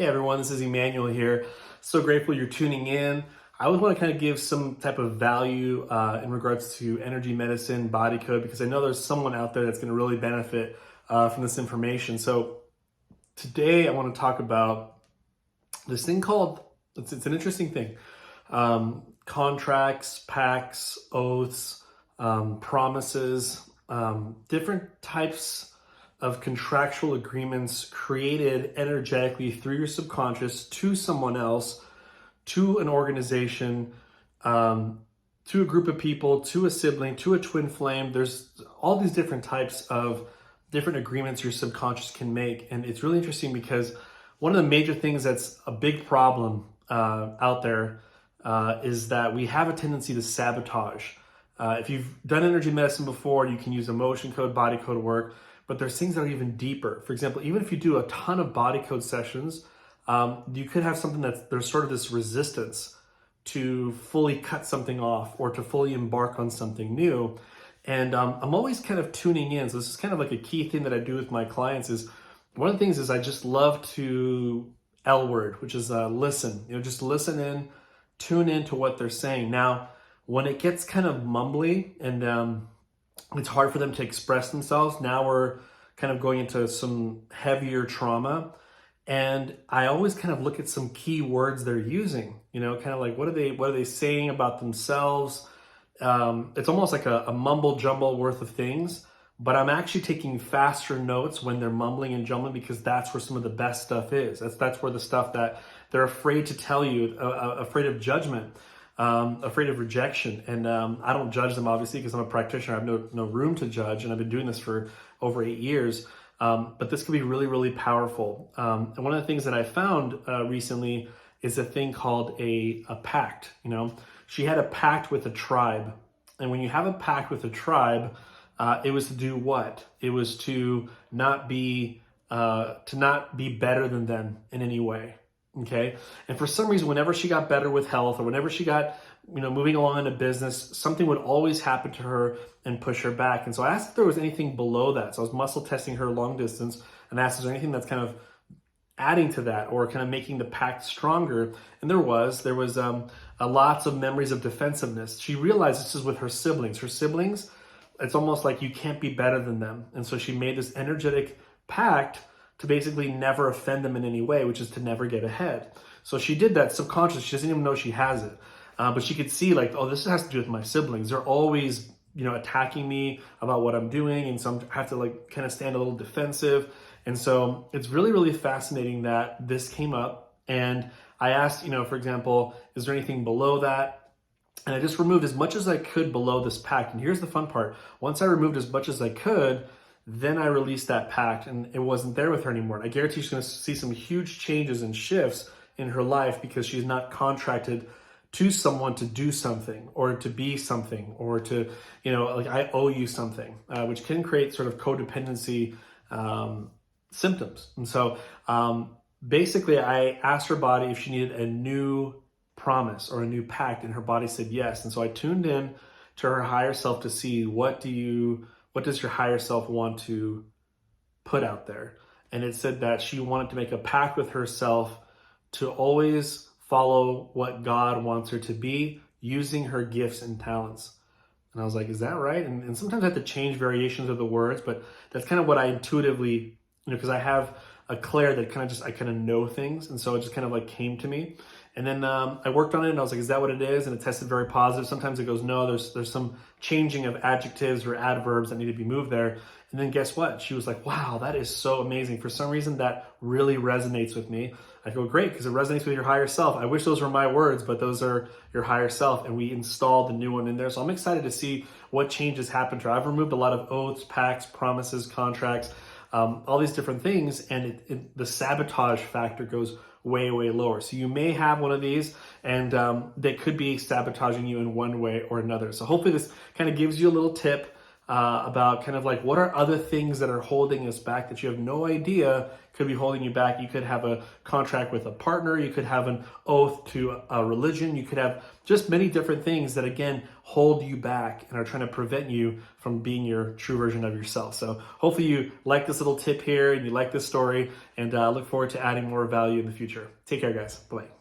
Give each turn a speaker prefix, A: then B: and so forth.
A: Hey everyone, this is Emmanuel here. So grateful you're tuning in. I always want to kind of give some type of value in regards to energy medicine, body code, because I know there's someone out there that's going to really benefit from this information. So today I want to talk about this thing called, it's an interesting thing, contracts, pacts, oaths, promises, different types of contractual agreements created energetically through your subconscious to someone else, to an organization, to a group of people, to a sibling, to a twin flame. There's all these different types of different agreements your subconscious can make. And it's really interesting because one of the major things that's a big problem out there is that we have a tendency to sabotage. If you've done energy medicine before, you can use emotion code, body code work. But there's things that are even deeper. For example, even if you do a ton of body code sessions, you could have something there's sort of this resistance to fully cut something off or to fully embark on something new. And I'm always kind of tuning in. So this is kind of like a key thing that I do with my clients is one of the things is I just love to L word, which is listen. Just listen in, tune in to what they're saying. Now, when it gets kind of mumbly and it's hard for them to express themselves. Now we're kind of going into some heavier trauma. And I always kind of look at some key words they're using, kind of like what are they saying about themselves? It's almost like a mumble jumble worth of things, but I'm actually taking faster notes when they're mumbling and jumbling because that's where some of the best stuff is. That's where the stuff that they're afraid to tell you, afraid of judgment. Afraid of rejection. And I don't judge them, obviously, because I'm a practitioner. I have no room to judge, and I've been doing this for over 8 years. But this can be really, really powerful. And one of the things that I found recently is a thing called a pact. She had a pact with a tribe. And when you have a pact with a tribe, it was to do what? It was to not be better than them in any way. Okay. And for some reason, whenever she got better with health or whenever she got, moving along in a business, something would always happen to her and push her back. And so I asked if there was anything below that. So I was muscle testing her long distance and asked, is there anything that's kind of adding to that or kind of making the pact stronger? And there was lots of memories of defensiveness. She realized this is with her siblings. Her siblings, it's almost like you can't be better than them. And so she made this energetic pact to basically never offend them in any way, which is to never get ahead. So she did that subconsciously. She doesn't even know she has it. But she could see like, oh, this has to do with my siblings. They're always, attacking me about what I'm doing. And so I have to kind of stand a little defensive. And so it's really, really fascinating that this came up. And I asked, for example, is there anything below that? And I just removed as much as I could below this pact. And here's the fun part. Once I removed as much as I could, then I released that pact and it wasn't there with her anymore. And I guarantee she's going to see some huge changes and shifts in her life because she's not contracted to someone to do something or to be something or to, I owe you something, which can create sort of codependency symptoms. And so basically I asked her body if she needed a new promise or a new pact, and her body said yes. And so I tuned in to her higher self to see what does your higher self want to put out there? And it said that she wanted to make a pact with herself to always follow what God wants her to be using her gifts and talents. And I was like, is that right? And sometimes I have to change variations of the words, but that's kind of what I intuitively, because I have a clair that I kind of know things. And so it just kind of came to me. And then I worked on it and I was like, is that what it is? And it tested very positive. Sometimes it goes, no, there's some changing of adjectives or adverbs that need to be moved there. And then guess what? She was like, wow, that is so amazing. For some reason, that really resonates with me. I go, great, because it resonates with your higher self. I wish those were my words, but those are your higher self. And we installed the new one in there. So I'm excited to see what changes happen to her. I've removed a lot of oaths, pacts, promises, contracts, all these different things. And the sabotage factor goes way, way lower. So you may have one of these and they could be sabotaging you in one way or another. So hopefully this kind of gives you a little tip about kind of like what are other things that are holding us back that you have no idea could be holding you back. You could have a contract with a partner, you could have an oath to a religion, you could have just many different things that again hold you back and are trying to prevent you from being your true version of yourself. So hopefully you like this little tip here and you like this story, and look forward to adding more value in the future. Take care, guys. Bye.